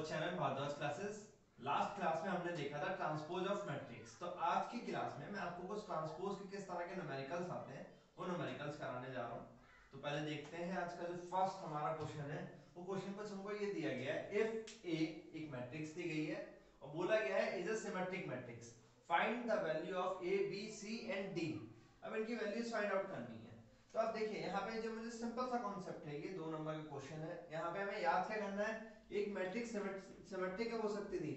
Channel Bharadwaj classes. Last class में हमने देखा था ट्रांसपोज ऑफ मैट्रिक्स। तो आज की क्लास में मैं आपको कुछ ट्रांसपोज के किस तरह के न्यूमेरिकल्स आते हैं वो न्यूमेरिकल्स कराने जा रहा हूं। तो पहले देखते हैं आज का जो फर्स्ट हमारा क्वेश्चन है। वो क्वेश्चन कुछ हमको ये दिया गया है, इफ ए एक मैट्रिक्स दी गई है और बोला गया है is a symmetric matrix, find the value of A B C and D. अब इनकी वैल्यूज फाइंड आउट करनी है। तो आप देखिए यहाँ पे जो मुझे सिंपल सा कॉन्सेप्ट है, ये 2 नंबर का क्वेश्चन है। यहाँ पे हमें याद क्या करना है, एक मैट्रिक्स सिमेट्रिक कब हो सकती थी।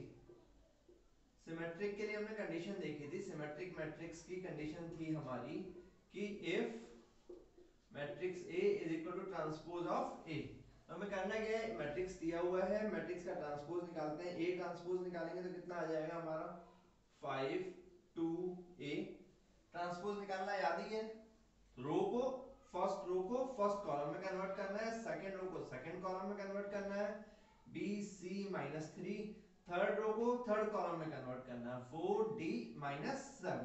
सिमेट्रिक के लिए हमने कंडीशन देखी थी, सिमेट्रिक मैट्रिक्स की कंडीशन थी हमारी कि if matrix A is equal to transpose of A. तो हमें करना क्या है, मैट्रिक्स दिया हुआ है, मैट्रिक्स का ट्रांसपोज निकालते हैं। ए ट्रांसपोज निकालेंगे तो कितना आ जाएगा हमारा 5 2 ए। ट्रांसपोज निकालना याद ही है, रो को फर्स्ट कॉलम में कन्वर्ट करना है, सेकंड रो को सेकंड कॉलम में कन्वर्ट करना है, B C minus 3, third row को थर्ड कॉलम में कन्वर्ट करना है, 4 डी माइनस 7।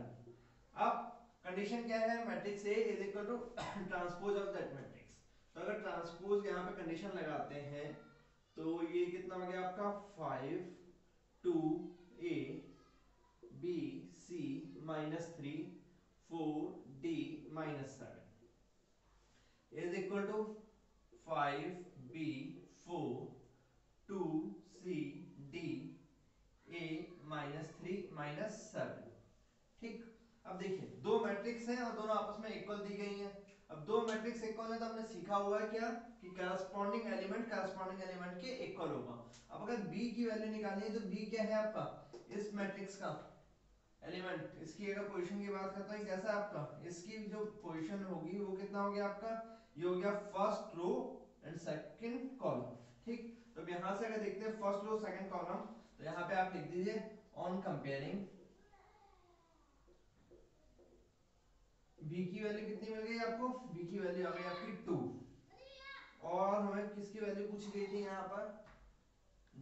अब कंडीशन क्या है, matrix A is equal to transpose of that matrix. तो अगर ट्रांसपोज यहाँ पे कंडीशन लगाते हैं तो ये कितना हो गया आपका 5 2 A B C minus 3 4 D minus 7 is equal to 5b 4 2c d a minus 3 minus 7। ठीक। अब देखिए दो मैट्रिक्स हैं और दोनों आपस में इक्वल दी गई हैं। अब दो मैट्रिक्स इक्वल है तो हमने सीखा हुआ है क्या कि करस्पॉन्डिंग एलिमेंट के इक्वल होगा। अब अगर b की वैल्यू निकालनी है तो b क्या है आपका, इस मैट्रिक्स का एलिमेंट। इसकी अगर पोजीशन की बात करते हैं, कैसा है आपका, इसकी जो पोजीशन होगी वो कितना हो गया आपका, ये हो गया first row and second column. ठीक। तो अब यहां से अगर देखते हैं फर्स्ट रो सेकंड कॉलम, तो यहां पे आप लिख दीजिए ऑन कंपेयरिंग b की वैल्यू कितनी मिल गई आपको, b की वैल्यू आ गई आपकी 2। और हमें किसकी वैल्यू पूछी गई थी, यहां पर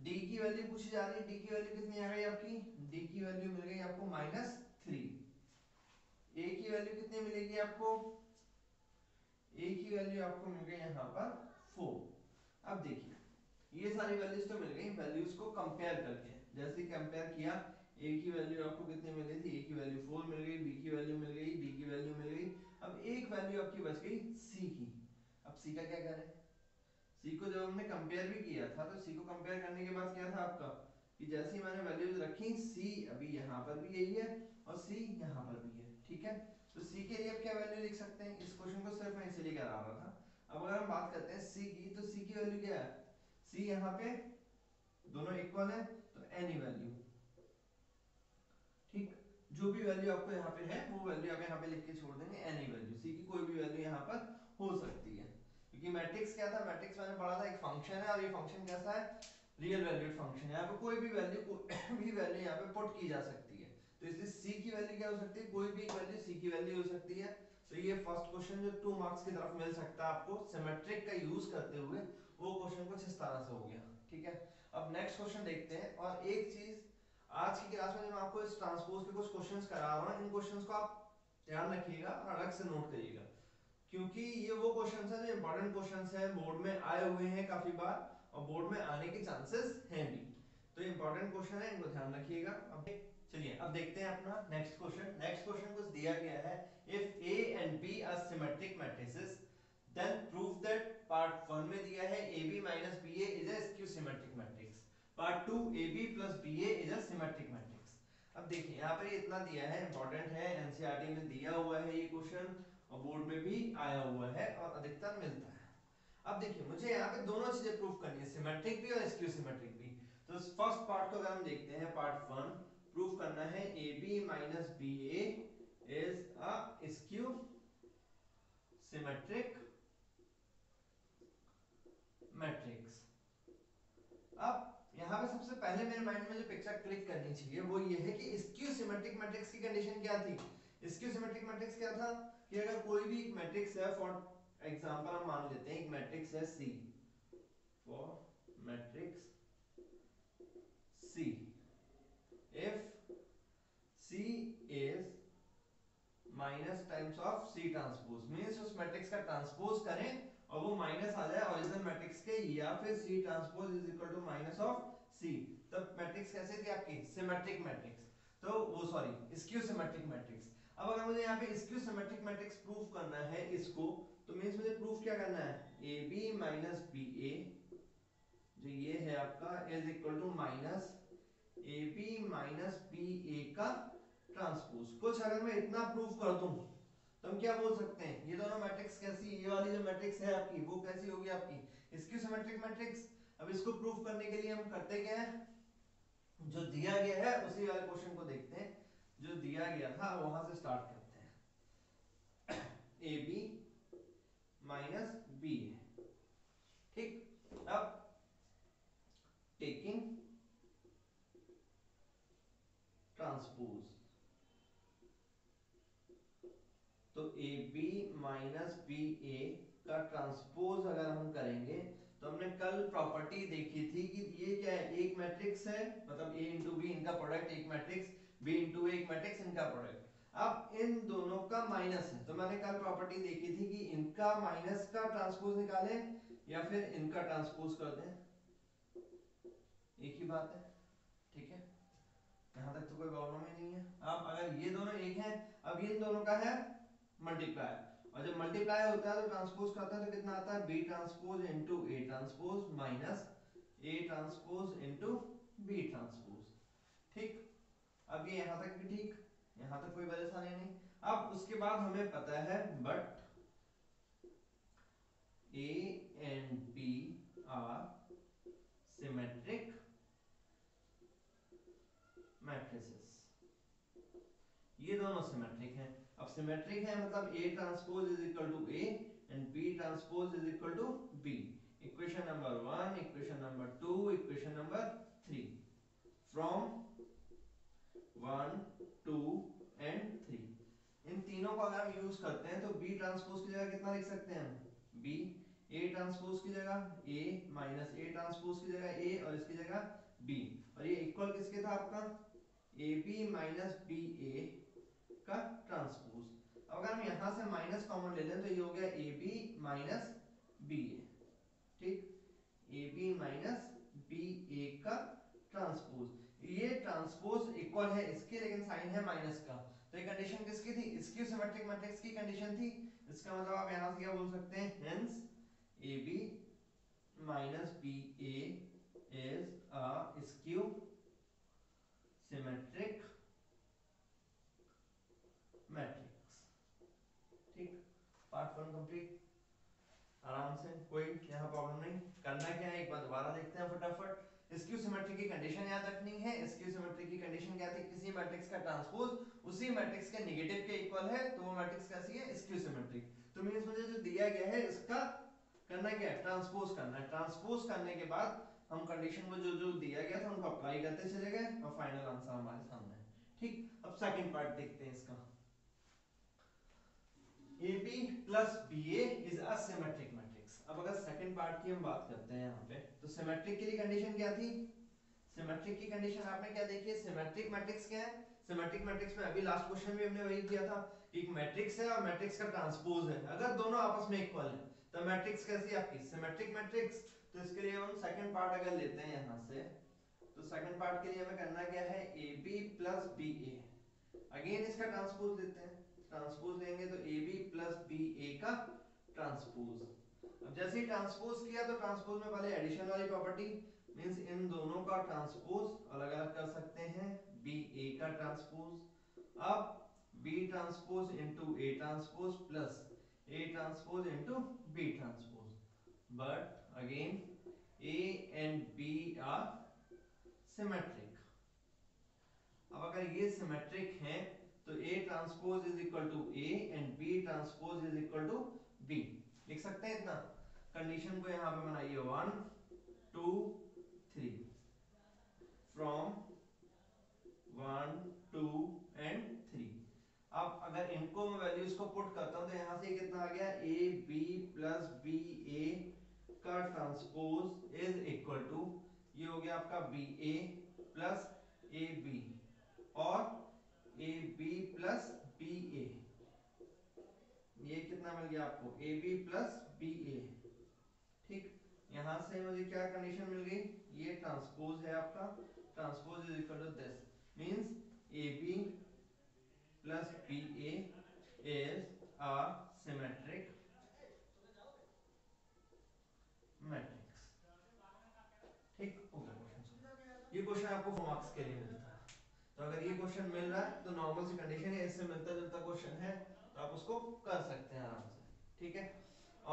d की वैल्यू पूछी जा रही है। d की वैल्यू कितनी आ गई आपकी, d की वैल्यू मिल गई आपको -3। a की वैल्यू कितनी मिलेगी आपको, a की वैल्यू आपको मिल गई यहाँ पर 4। अब देखिए ये सारी वैल्यूज तो मिल गई, वैल्यूज को कंपेयर करके जैसे कंपेयर किया, a की वैल्यू आपको कितनी मिल गई थी, a की वैल्यू 4 मिल गई, b की वैल्यू मिल गई, d की वैल्यू मिल गई। अब एक वैल्यू आपकी बच गई c की। अब c का क्या करें, c को जब हमने कंपेयर भी किया था तो c को कंपेयर करने के बाद क्या था आपका कि जैसे ही मैंने वैल्यूज रखी, c अभी यहाँ पर भी यही है और c यहाँ पर भी है। ठीक है। तो c के लिए अब क्या वैल्यू लिख सकते हैं, इस क्वेश्चन को सिर्फ मैं इसीलिए करा रहा था। अब अगर हम बात करते हैं c की, तो c की वैल्यू क्या है, c यहाँ पे दोनों इक्वल है तो एनी वैल्यू। ठीक। जो भी वैल्यू आपको यहाँ पे है वो वैल्यू आप यहाँ पे लिख के छोड़ देंगे, एनी वैल्यू, c की कोई भी वैल्यू यहाँ पर हो सकती है। क्योंकि मैट्रिक्स क्या था, मैट्रिक्स मैंने पढ़ा था एक फंक्शन है और ये फंक्शन कैसा है, रियल वैल्यूड फंक्शन है। यहाँ पे कोई भी वैल्यू यहाँ पे पुट की जा सकती है। तो इसलिए c की वैल्यू क्या हो सकती है, कोई भी एक वैल्यू c की वैल्यू हो सकती है। तो ये फर्स्ट क्वेश्चन जो 2 मार्क्स की तरफ मिल सकता है आपको सिमेट्रिक का यूज करते हुए, वो क्वेश्चन कुछ इस तरह से हो गया। ठीक है। अब नेक्स्ट क्वेश्चन देखते हैं। और एक चीज आज की क्लास में मैं आपको इस ट्रांसपोज के कुछ क्वेश्चंस करा रहा हूं, इन क्वेश्चंस को आप ध्यान रखिएगा और अलग से नोट करिएगा, क्योंकि ये वो क्वेश्चंस हैं जो इंपॉर्टेंट क्वेश्चंस हैं, बोर्ड में आए हुए हैं काफी बार और बोर्ड में आने के चांसेस हैं भी। तो इंपॉर्टेंट क्वेश्चन है, इनको ध्यान रखिएगा। अब चलिए अब देखते हैं अपना नेक्स्ट क्वेश्चन। नेक्स्ट क्वेश्चन कुछ दिया गया है, if a and b are symmetric matrices then prove that, part 1 में दिया है ab minus ba is a skew symmetric matrix, part 2 ab plus ba is a symmetric matrix. अब देखिए यहाँ पर इतना दिया है, इंपॉर्टेंट है, एनसीईआरटी में दिया हुआ है ये क्वेश्चन और बोर्ड में भी आया हुआ है और अधिकतर मिलता है। अब देखिए मुझे यहाँ पे दोनों चीजें प्रूफ करनी है, सिमेट्रिक भी और स्क्यू सिमेट्रिक भी। तो फर्स्ट पार्ट को अगर हम देखते हैं, पार्ट 1 प्रूफ करना है AB minus BA is a skew symmetric matrix। अब यहाँ पे सबसे पहले मेरे माइंड में जो पिक्चर क्लिक करनी चाहिए वो ये है कि स्क्यू सिमेट्रिक मैट्रिक्स की कंडीशन क्या थी। स्क्यू सिमेट्रिक मैट्रिक्स क्या था कि अगर कोई भी एक मैट्रिक्स है, फॉर एग्जांपल हम मान लेते हैं एक मैट्रिक्स है C, for matrix C, if C is minus times of C transpose, means उस मैट्रिक्स का ट्रांसपोज करें और वो माइनस आ जाए ओरिजिनल मैट्रिक्स के या फिर C transpose is equal to minus of C, तब मैट्रिक्स कैसे थी आपकी सिमेट्रिक मैट्रिक्स, तो वो सॉरी स्क्यू सिमेट्रिक मैट्रिक्स। अब अगर मुझे यहाँ पे स्क्यू सिमेट्रिक मैट्रिक्स प्रूफ करना है इसको, तो मींस मुझे प्रूफ क्या करना है AB माइनस BA जो ये है आपका is equal to minus AB minus BA का ट्रांसपोज। कुछ अगर मैं इतना प्रूफ कर दूं तो हम क्या बोल सकते हैं, ये दोनों मैट्रिक्स कैसी, ये वाली जो मैट्रिक्स है आपकी वो कैसी होगी आपकी स्क्यू सिमेट्रिक मैट्रिक्स। अब इसको प्रूफ करने के लिए हम करते क्या है, जो दिया गया है उसी वाले क्वेश्चन को देखते हैं, जो दिया गया था वहां से स्टार्ट करते हैं। AB माइनस BA, ठीक। अब टेकिंग ट्रांसपोज, तो AB माइनस BA का ट्रांसपोज अगर हम करेंगे, तो हमने कल प्रॉपर्टी देखी थी कि ये क्या है, एक मैट्रिक्स है, मतलब A इंटू बी इनका प्रोडक्ट एक मैट्रिक्स, B इंटू एक मैट्रिक्स इनका प्रोडक्ट। अब इन दोनों का माइनस है, तो मैंने कल प्रॉपर्टी देखी थी कि इनका माइनस का ट्रांसपोज निकालें या फिर इनका ट्रांसपोज कर दें, एक ही बात है, ठीक है, यहां तक तो कोई प्रॉब्लम ही नहीं है। अब अगर ये दोनों एक हैं, अब इन दोनों का है मल्टीप्लाई, और जब मल्टीप्लाई होता है तो ट्रांसपोज करता है तो कितना आता है B transpose into A transpose minus A transpose into B transpose, ठीक। अब ये यहां तक भी ठीक, यहां तक कोई परेशानी नहीं। अब उसके बाद हमें पता है but A and B are symmetric matrices, ये दोनों सिमेट्रिक हैं। अब सिमेट्रिक है मतलब A transpose is equal to A and B transpose is equal to B। Equation number 1, equation number 2, equation number 3, from 1 2 and 3, इन तीनों को अगर हम यूज करते हैं तो B ट्रांसपोज की जगह कितना लिख सकते हैं हम, B, A ट्रांसपोज की जगह A माइनस A ट्रांसपोज की जगह A और इसकी जगह B, और ये इक्वल किसके था आपका AB माइनस BA का ट्रांसपोज। अब अगर हम यहां से माइनस कॉमन ले लें तो ये हो गया AB माइनस BA, ठीक, AB माइनस BA का ट्रांसपोज। ये ट्रांसपोज इक्वल है इसके लेकिन साइन है माइनस का, तो ये कंडीशन किसकी थी, स्क्यू सिमेट्रिक मैट्रिक्स की कंडीशन थी। इसका मतलब आप यहां से क्या बोल सकते हैं, hence AB minus BA is a skew symmetric matrix, ठीक। पार्ट 1 कंप्लीट, आराम से, कोई यहाँ प्रॉब्लम नहीं। करना क्या है एक बार दोबारा देखते हैं फटाफट। स्क्यू सिमेट्री की कंडीशन याद रखनी है। स्क्यू सिमेट्री की कंडीशन क्या थी, किसी मैट्रिक्स का ट्रांसपोज उसी मैट्रिक्स के नेगेटिव के इक्वल है तो वो मैट्रिक्स कैसी है, स्क्यू सिमेट्रिक। तो मींस मुझे जो दिया गया है इसका करना क्या है, ट्रांसपोज करना है। ट्रांसपोज करने के बाद हम कंडीशन को जो जो दिया गया था उनको अप्लाई करते चले गए और फाइनल आंसर हमारे सामने है, ठीक। अब सेकंड पार्ट देखते हैं इसका। AB plus BA is a symmetric matrix। अब अगर सेकंड पार्ट की हम बात करते हैं यहाँ पे, तो सिमेट्रिक के लिए कंडीशन क्या थी, सिमेट्रिक की कंडीशन आपने क्या देखी है, सिमेट्रिक मैट्रिक्स क्या है, सिमेट्रिक मैट्रिक्स में अभी लास्ट क्वेश्चन में हमने वही किया था कि एक मैट्रिक्स है और मैट्रिक्स का ट्रांसपोज है, अगर दोनों आपस में इक्वल है तो मैट्रिक्स कैसी है आपकी, सिमेट्रिक मैट्रिक्स। तो इसके लिए हम सेकंड पार्ट अगर लेते हैं यहाँ से, तो सेकंड पार्ट के लिए हमें करना क्या है, AB plus BA, अगेन इसका ट्रांसपोज लेते हैं, ट्रांसपोज लेंगे तो AB plus BA का ट्रांसपोज। अब जैसे ही ट्रांसपोज किया तो ट्रांसपोज में पहले एडिशन वाली प्रॉपर्टी, मींस इन दोनों का ट्रांसपोज अलग अलग कर सकते हैं, BA का ट्रांसपोज। अब B transpose into A transpose plus A transpose into B transpose, but again A and B are symmetric. अब अगर ये सिमेट्रिक हैं तो A transpose is equal to A and B transpose is equal to B, लिख सकते हैं इतना। Condition को यहां पे बनाइए 1 2 3, फ्रॉम 1 2 एंड 3। अब अगर इनको मैं वैल्यूज को पुट करता हूं तो यहां से कितना आ गया, AB प्लस BA का ट्रांसपोज इज इक्वल टू, ये हो गया आपका BA प्लस AB और AB प्लस BA, ये कितना मिल गया आपको, AB प्लस BA यहाँ से मुझे क्या कंडीशन मिल गई, ये ट्रांसपोज है आपका, transpose is equal to this means A B plus B A is a symmetric matrix. ठीक हो गया क्वेश्चन। ये क्वेश्चन आपको 4 मार्क्स के लिए मिलता है, तो अगर ये क्वेश्चन मिल रहा है तो नॉर्मल सी कंडीशन है, इससे मिलता जुलता क्वेश्चन है तो आप उसको कर सकते हैं आराम से। ठीक है,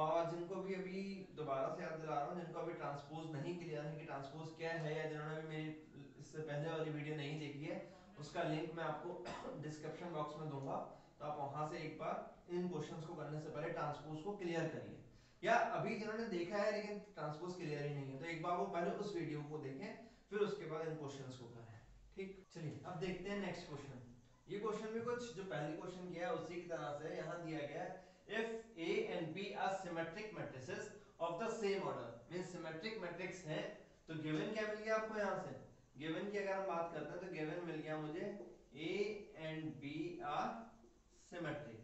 और जिनको भी अभी दोबारा से याद दिला रहा हूँ, जिनको अभी ट्रांसपोज नहीं क्लियर है कि ट्रांसपोज क्या है, या जिन्होंने भी मेरी इससे पहले वाली वीडियो नहीं देखी है, उसका लिंक मैं आपको डिस्क्रिप्शन बॉक्स में दूंगा, तो आप वहां से एक बार इन क्वेश्चंस को करने से पहले ट्रांसपोज को क्लियर करिए। या अभी जिन्होंने देखा है लेकिन ट्रांसपोज क्लियर ही नहीं है, तो एक बार वो पहले उस वीडियो को देखें, फिर उसके बाद इन क्वेश्चंस को करें। ठीक, चलिए अब देखते हैं नेक्स्ट क्वेश्चन। ये क्वेश्चन भी कुछ जो पहले क्वेश्चन किया है उसी की तरह से यहाँ दिया गया है, if A and B are symmetric matrices of the same order, means symmetric matrix है, तो given क्या मिल गया आपको यहाँ से, given की अगर हम बात करते हैं तो given मिल गया मुझे A and B are symmetric।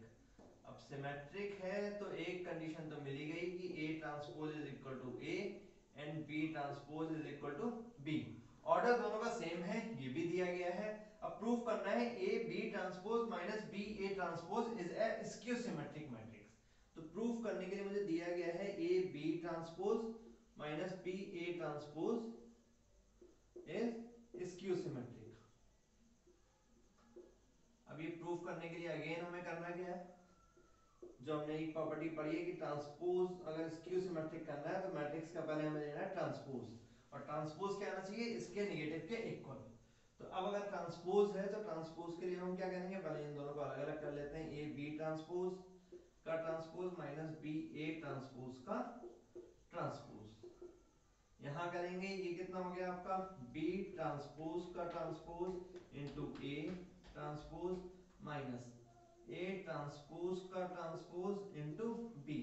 अब सिमेट्रिक है तो एक कंडीशन तो मिल ही गई कि A transpose is equal to A and B transpose is equal to B। Order दोनों का सेम है, ये भी दिया गया है। अब प्रूफ करना है A B transpose minus B A transpose is a skew symmetric matrix. तो प्रूफ करने के लिए मुझे दिया गया है A B transpose minus B A transpose is skew symmetric. अब ये प्रूफ करने के लिए अगेन हमें करना क्या है, जो हमने एक प्रॉपर्टी पढ़ी है कि ट्रांसपोज अगर स्क्यू सिमेट्रिक करना है तो मैट्रिक्स का पहले हमें लेना है ट्रांसपोज, और ट्रांसपोज क्या आना चाहिए, इसके नेगेटिव के इक्वल। तो अब अगर ट्रांसपोज है तो ट्रांसपोज के लिए हम क्या करेंगे, पहले इन दोनों को अलग अलग कर लेते हैं, ए बी ट्रांसपोज का transpose minus B A transpose का ट्रांसपोज। यहां करेंगे ये कितना हो गया आपका, बी ट्रांसपोज का transpose into A transpose minus A transpose का ट्रांसपोज इनटू बी,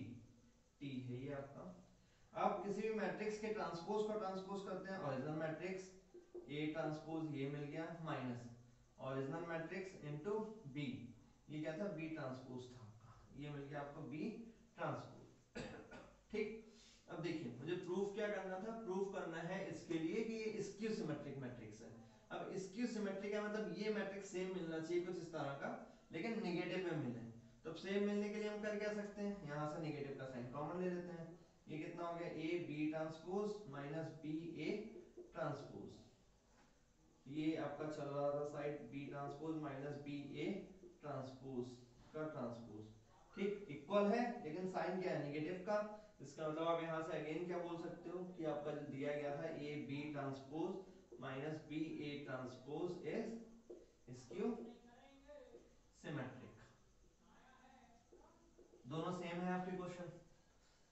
टी है ये आपका। आप किसी भी मैट्रिक्स के ट्रांसपोज को ट्रांसपोज करते हैं, ओरिजिनल मैट्रिक्स ए ट्रांसपोज ये मिल गया minus original matrix into B, ये क्या था बी ट्रांसपोज था आपका, ये मिल गया आपको बी ट्रांसपोज। ठीक, अब देखिए मुझे प्रूफ क्या करना था, प्रूफ करना है इसके लिए कि ये स्क्यू सिमेट्रिक मैट्रिक्स है। अब स्क्यू सिमेट्रिक है मतलब ये मैट्रिक्स सेम मिलना चाहिए कुछ इस तरह का, लेकिन नेगेटिव में मिले। तो अब सेम मिलने के लिए हम कर क्या सकते हैं, यहां से नेगेटिव का साइन कॉमन ले लेते हैं, ये कितना हो गया A B transpose minus B A transpose, ये आपका चल रहा था side B transpose minus B A transpose का ट्रांसपोज। ठीक, इक्वल है लेकिन साइन क्या है नेगेटिव का, इसका मतलब आप यहां से अगेन क्या बोल सकते हो कि आपका जो दिया गया था A B transpose minus B A transpose is skew symmetric. दोनों सेम है आपके क्वेश्चन,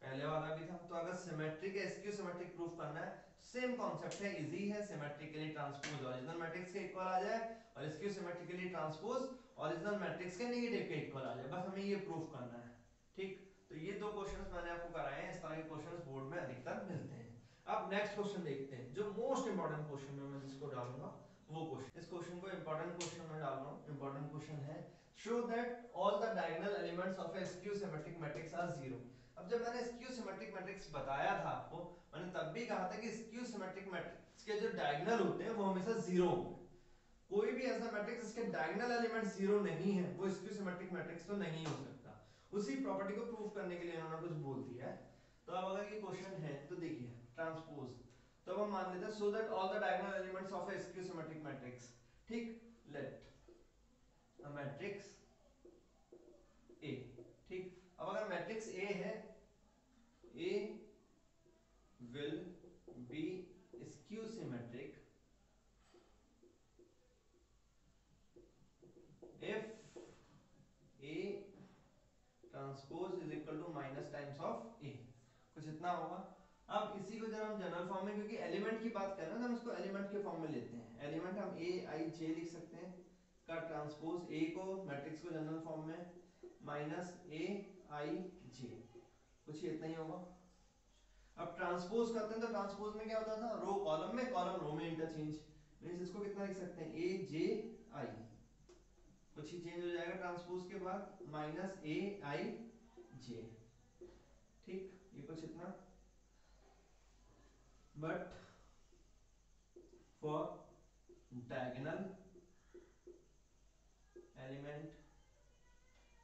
पहले वाला भी था। तो अगर सिमेट्रिक है स्क्यू सिमेट्रिक प्रूफ करना है, सेम कॉन्सेप्ट है, इजी है, सिमेट्रिकली ट्रांसपोज ओरिजिनल मैट्रिक्स के इक्वल आ जाए और skew symmetrically transpose original matrix के नेगेटिव के इक्वल आ जाए, बस हमें ये प्रूफ करना है। ठीक, तो ये दो क्वेश्चंस मैंने आपको कराए हैं, इस तरह के क्वेश्चंस बोर्ड में अधिकतर मिलते हैं। अब नेक्स्ट क्वेश्चन देखते हैं, जो मोस्ट इंपोर्टेंट क्वेश्चन है, मैं जिसको डालूंगा वो क्वेश्चन, इस क्वेश्चन को इंपोर्टेंट क्वेश्चन में डाल रहा हूं। इंपोर्टेंट क्वेश्चन है, show that all the diagonal elements of a skew symmetric matrix are zero. अब जब मैंने स्क्यू सिमेट्रिक मैट्रिक्स बताया था आपको, मैंने तब भी कहा था कि स्क्यू सिमेट्रिक मैट्रिक्स के जो डायगोनल होते हैं वो हमेशा जीरो होंगे। कोई भी ऐसा मैट्रिक्स जिसके डायगोनल एलिमेंट जीरो नहीं है वो स्क्यू सिमेट्रिक मैट्रिक्स तो नहीं हो सकता। उसी प्रॉपर्टी को प्रूव करने के लिए इन्होंने कुछ बोल दिया है। तो अब अगर ये क्वेश्चन है तो देखिए ट्रांसपोज, तो हम मान लेते हैं so that all the diagonal elements of a skew symmetric matrix. ठीक, लेट अ मैट्रिक्स ए। ठीक, अब अगर मैट्रिक्स ए है, ए will be skew symmetric if A transpose is equal to minus times of A, कुछ इतना होगा। अब इसी को जब हम जनरल फॉर्म में, क्योंकि एलिमेंट की बात कर रहे हैं तो हम इसको एलिमेंट के फॉर्म में लेते हैं, एलिमेंट हम A I J लिख सकते हैं का ट्रांसपोज A को मैट्रिक्स को जनरल फॉर्म में माइनस A I J, कुछ इतना ही होगा। अब ट्रांसपोज करते हैं तो ट्रांसपोज में क्या होता था, रो कॉलम में कॉलम रो में इंटरचेंज, मींस इसको कितना लिख सकते हैं ए जे आई, कुछ ही चेंज हो जाएगा ट्रांसपोज के बाद माइनस ए आई जे। ठीक, ये कुछ इतना। But for diagonal element,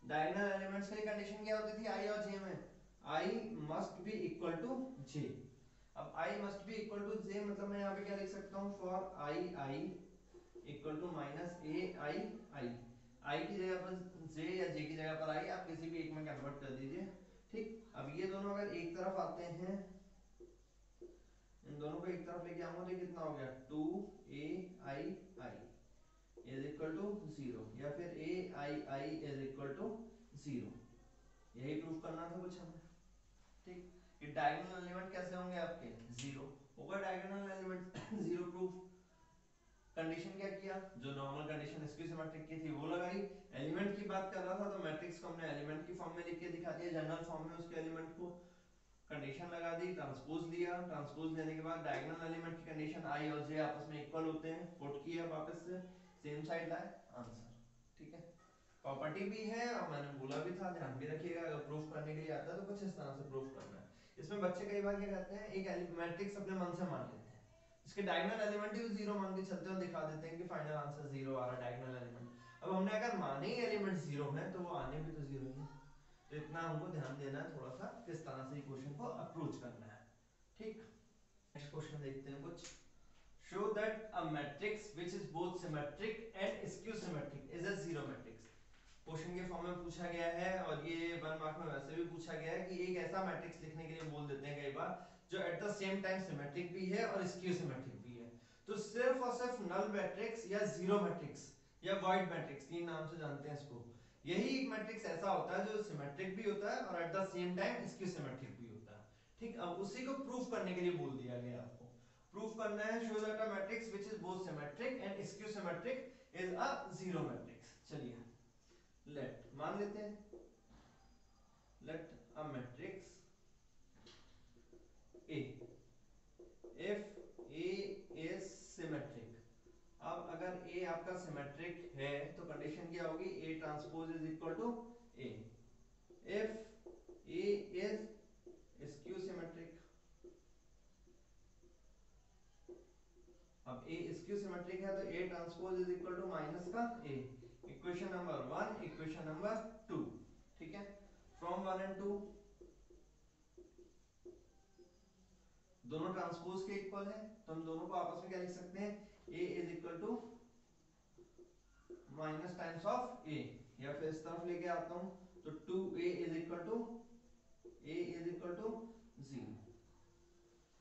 diagonal elements की कंडीशन क्या होती थी आई और जे में, I must be equal to J. अब I must be equal to J मतलब मैं यहाँ पे क्या लिख सकता हूँ, for I I equal to minus A I I, I की जगह पर जे या जे की जगह पर आई, आप किसी भी एक में कन्वर्ट कर दीजिए। ठीक, अब ये दोनों अगर एक तरफ आते हैं, इन दोनों को एक तरफ लेके आऊंगा तो कितना हो गया, two A I I is equal to zero, या फिर A I I is equal to zero, यही प्रूफ करना था कुछ हमें। ठीक, ये डायगोनल एलिमेंट कैसे होंगे आपके, जीरो होगा diagonal element zero proof. Condition क्या किया, जो नॉर्मल कंडीशन स्क्यू सिमेट्रिक की थी वो लगाई, एलिमेंट की बात कर रहा था तो मैट्रिक्स को हमने एलिमेंट की फॉर्म में लिख के दिखा दिया, जनरल फॉर्म में उसके एलिमेंट को, कंडीशन लगा दी, ट्रांसपोज लिया, ट्रांसपोज लेने के बाद डायगोनल एलिमेंट की कंडीशन आई और जे आपस में इक्वल होते हैं, पुट किया वापस से, सेम साइड लाए, आंसर। ठीक है, प्रॉपर्टी भी है और मैंने बोला भी था, ध्यान भी रखिएगा, अगर प्रूफ करने के लिए आता है तो कुछ इस तरह से प्रूफ करना है। इसमें बच्चे कई बार क्या करते हैं, एक मैट्रिक्स अपने मन से मान लेते हैं, इसके डायगोनल एलिमेंट ही जीरो मान के चलते हैं, दिखा देते हैं कि फाइनल आंसर जीरो आ रहा है डायगोनल एलिमेंट। अब हमने अगर माने ही एलिमेंट जीरो है तो वो आने भी तो जीरो ही है, तो इतना हमको ध्यान देना है थोड़ा सा, किस तरह से क्वेश्चन को अप्रोच करना है। ठीक, नेक्स्ट क्वेश्चन देखते हैं कुछ। Show that a matrix which is both symmetric and skew symmetric is a zero matrix. Question के फॉर्म में पूछा गया है और ये 1 मार्क में वैसे भी पूछा गया है कि एक ऐसा मैट्रिक्स लिखने के लिए बोल देते हैं कई बार जो at the same time symmetric भी है और स्क्यू सिमेट्रिक भी है। तो सिर्फ और सिर्फ नल मैट्रिक्स या जीरो मैट्रिक्स या वॉइड मैट्रिक्स, तीन नाम से जानते हैं इसको, यही एक मैट्रिक्स ऐसा होता है जो सिमेट्रिक भी होता है और at the same time skew symmetric भी होता है। ठीक, अब उसी को प्रूफ करने के लिए बोल दिया गया आपको, प्रूफ करना है show that a matrix which is both symmetric and skew symmetric is a zero matrix. चलिए लेट मान लेते हैं, let a matrix A if A is symmetric। अब अगर A आपका सिमेट्रिक है तो कंडीशन क्या होगी, A transpose is equal to A। if A is skew symmetric, अब A skew symmetric है तो A transpose is equal to minus का A। Equation number 1, equation number 2। ठीक है, फ्रॉम 1 एंड 2 दोनों ट्रांसपोज के इक्वल है तो हम दोनों को आपस में क्या लिख सकते हैं, A is equal to minus times of A, या फिर इस तरफ लेके आता हूं तो 2A is equal to A is equal to 0।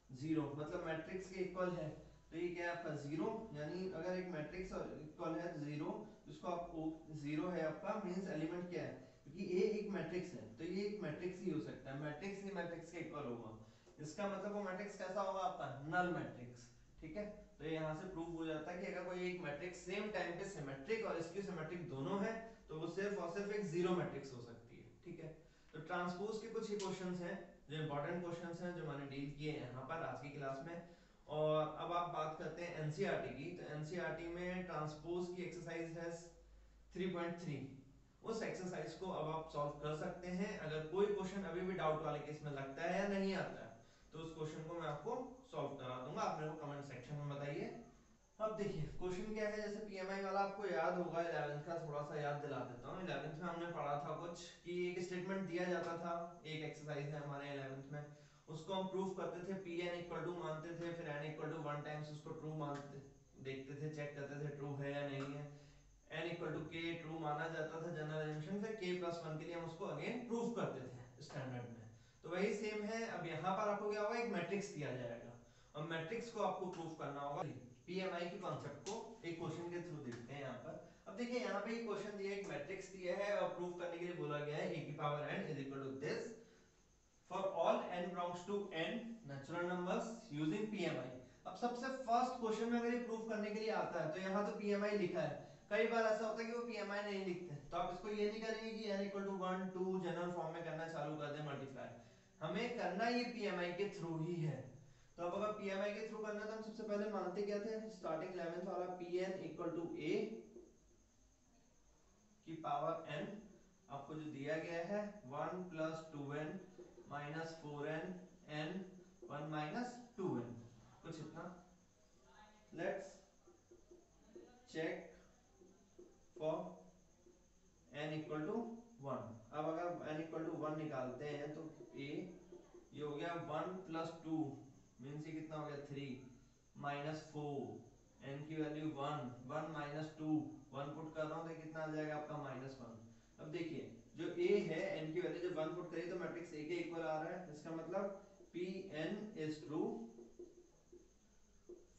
0 मतलब मैट्रिक्स के इक्वल है तो ये क्या है आपका 0, यानी अगर एक मैट्रिक्स इक्वल है तो 0, इसको आपको 0 है आपका मींस एलिमेंट क्या है, क्योंकि A एक मैट्रिक्स है तो ये एक मैट्रिक्स ही हो सकता है, मैट्रिक्स ही मैट्रिक्स के इक्वल होगा, इसका मतलब वो मैट्रिक्स कैसा होगा आपका, नल मैट्रिक्स। ठीक है, तो यहाँ से प्रूव हो जाता है कि अगर कोई एक मैट्रिक्स सेम टाइम पे सिमेट्रिक और स्क्यू सिमेट्रिक दोनों है तो वो सिर्फ और सिर्फ एक जीरो मैट्रिक्स हो सकती है। ठीक है, तो ट्रांसपोज के कुछ ही क्वेश्चंस हैं जो इंपॉर्टेंट क्वेश्चंस हैं जो मैंने डील किए हैं यहाँ पर आज की क्लास में। और अब आप बात करते हैं एनसीईआरटी की, तो एनसीईआरटी में ट्रांसपोज की एक्सरसाइज है 3.3, उस एक्सरसाइज को अब आप सॉल्व कर सकते हैं। अगर कोई क्वेश्चन अभी भी डाउट वाले केस में लगता है या नहीं आता है तो उस क्वेश्चन को मैं आपको सॉल्व करा दूंगा, आप मेरे को कमेंट सेक्शन में बताइए। अब देखिए क्वेश्चन क्या है, जैसे पीएमआई वाला आपको याद होगा 11th का, थोड़ा सा याद दिला देता हूँ। 11th में हमने पढ़ा था कुछ कि एक स्टेटमेंट दिया जाता था, एक एक्सरसाइज है हमारे 11th में, उसको हम प्रूफ करते थे, pn इक्वल टू मानते थे, फिर n इक्वल टू 1 टाइम्स उसको ट्रू मानते, देखते थे, चेक करते थे ट्रू है या नहीं है, n equal to k true माना जाता था जनरल एलिमिनेशन, फिर k प्लस 1 के लिए हम उसको अगेन प्रूफ करते थे स्टैंडर्ड में। तो वही सेम है, अब यहाँ पर आपको क्या होगा, एक मैट्रिक्स दिया जाएगा और मैट्रिक्स को आपको प्रूफ करना होगा। पीएमआई के कॉन्सेप्ट को एक क्वेश्चन के थ्रू देखते हैं यहाँ पर। अब देखिए यहाँ पे एक क्वेश्चन दिया है, एक मैट्रिक्स दिया है और प्रूफ करने के लिए बोला गया है a की power n is equal to this for all n belongs to n natural numbers using PMI. अब सबसे फर्स्ट क्वेश्चन में अगर ये प्रूफ करने के लिए आता है तो यहाँ तो पीएमआई लिखा है, कई बार ऐसा होता है कि वो पीएमआई नहीं लिखते, तो आप इसको ये नहीं करेंगे कि n equal to 1 2 general form में करना चालू कर दें मल्टीप्लाई, हमें करना ये पीएमआई के थ्रू ही है। तो अब अगर पीएमआई के थ्रू करना है तो हम सबसे पहले मानते क्या थे, स्टार्टिंग 11th वाला pn इक्वल टू a की पावर n, आपको जो दिया गया है 1 plus 2n minus 4n n 1 minus 2n। कुछ इतना। Let's check for n equal to 1। अब अगर n इक्वल टू 1 निकालते हैं तो a ये हो गया 1 प्लस 2 मीन्स ये कितना हो गया 3 माइनस 4 n की वैल्यू 1 1 माइनस 2 1 पुट कर रहा हूँ तो कितना आ जाएगा आपका -1। अब देखिए जो a है n की वैल्यू जब 1 पुट करी तो मैट्रिक्स a के इक्वल आ रहा है, इसका मतलब Pn is true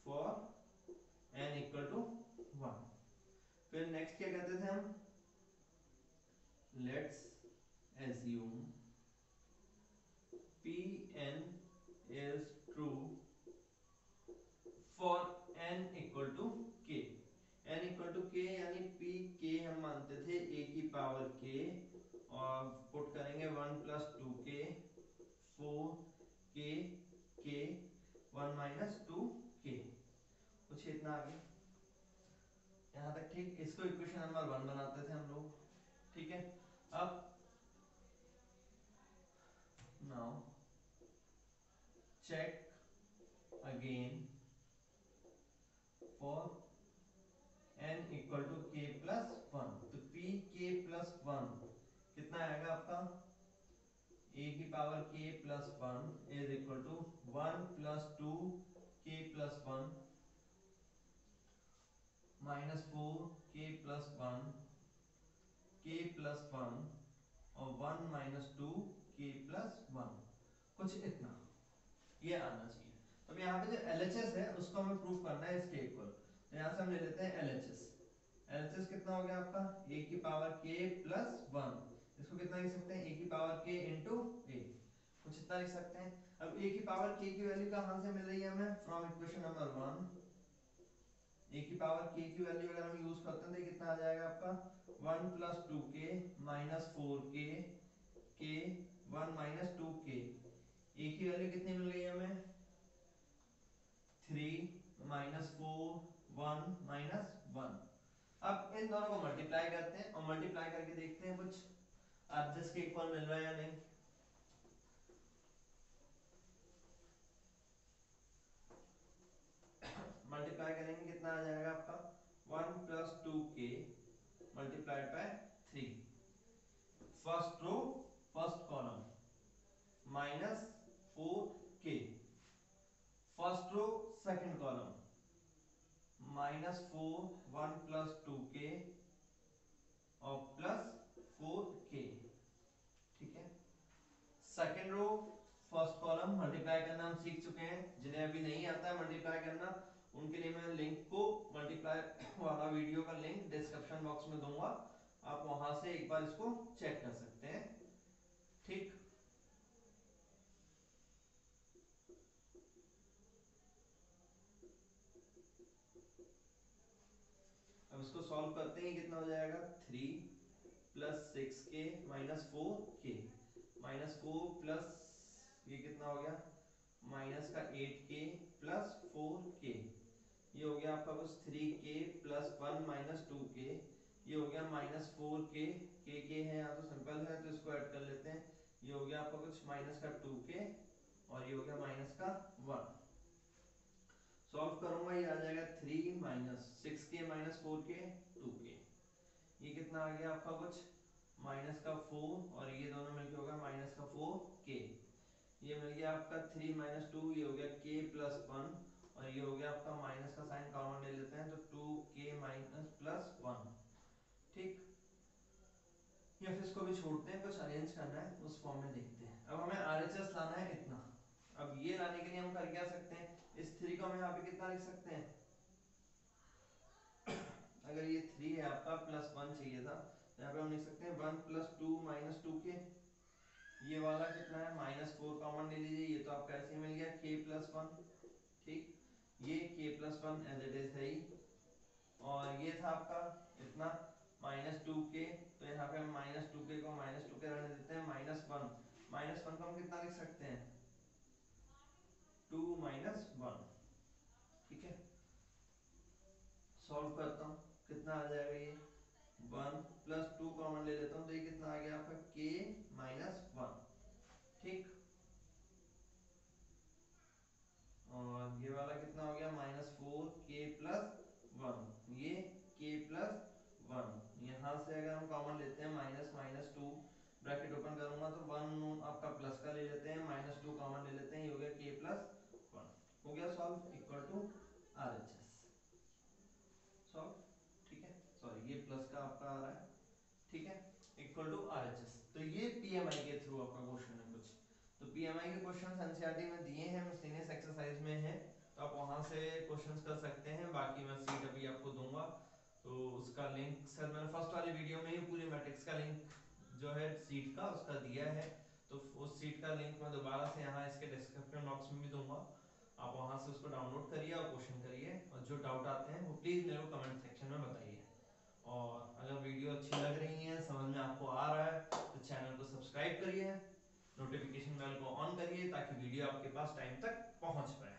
for n equal to 1। फिर नेक्स्ट क्या कहते थे हम, let's assume Pn is true for n equal to k। n equal to k यानी p k हम मानते थे a की पावर k और पुट करेंगे 1 plus 2k 4k k 1 minus 2k। कुछ इतना आगे यहाँ तक ठीक। इसको इक्वेशन नंबर 1 बनाते थे हम लोग, ठीक है। अब now check again for n equal to k plus 1। तो p k प्लस 1 कितना आएगा आपका, a की power k plus 1 is equal to 1 plus 2 k plus 1 minus 4 k plus 1 k plus 1 और 1 माइनस 2 k प्लस 1। कुछ इतना ये आना चाहिए। तो अब यहाँ पे जो LHS है उसको हमें प्रूफ करना है इसके इक्वल। तो यहाँ से हम ले लेते हैं LHS। LHS कितना हो गया आपका a की पावर k प्लस 1। इसको कितना लिख सकते हैं a की पावर k इंटू a। कुछ इतना लिख सकते हैं। अब a की पावर k की वैल्यू कहाँ से मिल रही है हमें, फ्रॉम इक्वेशन नंबर 1। a की पावर k की वैल्यू अगर हम यूज करते हैं तो कितना आ जाएगा आपका 1 plus 2k minus 4k k 1 minus 2k। a की वैल्यू कितनी मिल गई हमें 3 माइनस 4 1 माइनस 1। अब इन दोनों को मल्टीप्लाई करते हैं और मल्टीप्लाई करके देखते हैं कुछ RHS के इक्वल मिल रहा है या नहीं। मल्टीप्लाई करेंगे कितना आ जाएगा आपका 1 plus 2k multiplied by 3। First row first column minus 4k, first row second column minus 4 1 plus 2k और प्लस 4k, ठीक है। Second row first column multiply करना हम सीख चुके हैं। जिन्हें अभी नहीं आता है मल्टीप्लाई करना उनके लिए मैं लिंक को मल्टीप्लाई वाला वीडियो का लिंक डिस्क्रिप्शन बॉक्स में दूंगा, आप वहां से एक बार इसको चेक कर सकते हैं, ठीक। अब इसको सॉल्व करते हैं कितना हो जाएगा 3 plus 6k minus 4k minus 4 plus ये कितना हो गया माइनस का 8k प्लस 4k। ये हो गया आपका बस 3k प्लस 1 माइनस 2k। ये हो गया माइनस 4k k है यहाँ तो सिंपल है तो इसको ऐड कर लेते हैं। ये हो गया आपका कुछ माइनस का 2k और ये हो गया माइनस का 1। सॉल्व करूंगा ये आ जाएगा 3 minus 6k minus 4k 2k। ये कितना आ गया आपका कुछ माइनस का 4 और ये दोनों मिलकर होगा माइनस का 4k। ये मिल गया आपका 3 माइनस 2 ये हो गया k प्लस 1 और ये हो गया आपका माइनस का साइन कॉमन ले लेते हैं तो 2k माइनस प्लस 1, ठीक। या फिर इसको भी छोड़ते हैं, कुछ अरेंज करना है उस फॉर्म में देखते हैं। अब हमें RHS लाना है इतना। अब ये लाने के लिए हम कर क्या सकते हैं, इस 3 को हम यहाँ पे कितना लिख सकते हैं अगर ये 3 है आपका प्लस 1 चाहिए था तो यहाँ पे हम लिख सकते हैं 1 प्लस 2 माइनस 2k। ये वाला कितना है माइनस 4 कॉमन ले लीजिए, ये तो आपका ऐसे ही मिल गया k प्लस 1, ठीक। ये k plus 1 as it is है ही। और ये था आपका इतना माइनस 2k तो यहाँ पे हम माइनस 2k को माइनस 2k रहने देते हैं माइनस 1। माइनस 1 को हम कितना लिख सकते हैं 2 माइनस 1, ठीक है। सॉल्व करता हूँ कितना आ जाएगा ये 1 प्लस 2 कॉमन ले लेता हूँ तो ये कितना आ गया आपका k माइनस 1, ठीक। और ये वाला कितना हो गया -4k+1, ये k+1। यहाँ से अगर हम कॉमन लेते हैं -2, ब्रैकेट ओपन करूंगा तो 1 आपका प्लस का ले लेते हैं, -2 कॉमन ले लेते हैं, ये हो गया k+1। हो गया solve, equal to RHS solve. ठीक है, सॉरी ये प्लस का आपका आ रहा है, ठीक है, इक्वल टू RHS। तो ये PMI के थ्रू आपका क्वेश्चन है कुछ। तो PMI के क्वेश्चन एनसीईआरटी में दिए हैं, मिसलेनियस एक्सरसाइज में है, तो आप वहां से क्वेश्चंस कर सकते हैं। बाकी मैं सीट अभी आपको दूंगा, तो उसका लिंक सर मैंने फर्स्ट वाली वीडियो में ही पूरी मैट्रिक्स का लिंक जो है सीट का उसका दिया है, तो उस सीट का लिंक मैं दोबारा से यहाँ इसके डिस्क्रिप्शन बॉक्स में भी दूंगा, आप वहां से उसको डाउनलोड करिए और क्वेश्चन करिए, और जो डाउट आते हैं वो प्लीज मेरे को कमेंट सेक्शन में बताइए। और अगर वीडियो अच्छी लग रही है, समझ में आपको आ रहा है, तो चैनल को सब्सक्राइब करिए, नोटिफिकेशन बेल को ऑन करिए ताकि वीडियो आपके पास टाइम तक पहुंच पाए।